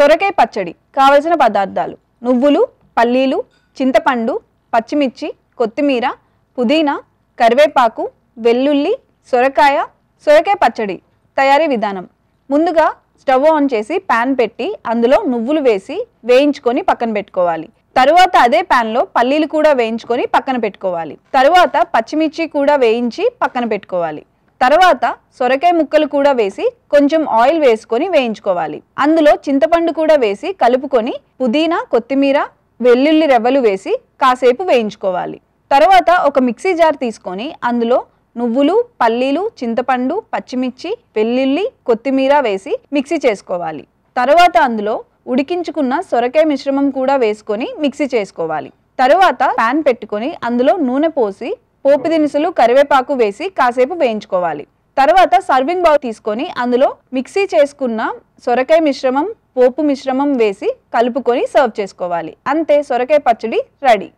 సొరకాయ పచ్చడి కావలసిన పదార్థాలు: నువ్వులు, పల్లీలు, చింతపండు, పచ్చిమిర్చి, కొత్తిమీర, పుదీనా, కరివేపాకు, వెల్లుల్లి, సొరకాయ. సొరకాయ పచ్చడి తయారీ విధానం: ముందుగా స్టవ్ ఆన్ చేసి పాన్ పెట్టి అందులో నువ్వులు వేసి వేయించుకొని పక్కన పెట్టుకోవాలి. తరువాత అదే పాన్ లో పల్లీలు కూడా వేయించుకొని పక్కన పెట్టుకోవాలి. తరువాత పచ్చిమిర్చి కూడా వేయించి పక్కన పెట్టుకోవాలి. తర్వాత సొరకాయ ముక్కలు కూడా వేసి కొంచెం ఆయిల్ వేసుకొని వేయించుకోవాలి. అందులో చింతపండు కూడా వేసి కలుపుకొని పుదీనా, కొత్తిమీర, వెల్లుల్లి రెబ్బలు వేసి కాసేపు వేయించుకోవాలి. తర్వాత ఒక మిక్సీ జార్ తీసుకొని అందులో నువ్వులు, పల్లీలు, చింతపండు, పచ్చిమిర్చి, వెల్లుల్లి, కొత్తిమీర వేసి మిక్సీ చేసుకోవాలి. తర్వాత అందులో ఉడికించుకున్న సొరకాయ మిశ్రమం కూడా వేసుకొని మిక్సీ చేసుకోవాలి. తర్వాత పాన్ పెట్టుకొని అందులో నూనె పోసి పోపు దినుసులు, కరివేపాకు వేసి కాసేపు వేయించుకోవాలి. తర్వాత సర్వింగ్ బౌల్ తీసుకొని అందులో మిక్సీ చేసుకున్న సొరకాయ మిశ్రమం, పోపు మిశ్రమం వేసి కలుపుకొని సర్వ్ చేసుకోవాలి. అంతే, సొరకాయ పచ్చడి రెడీ.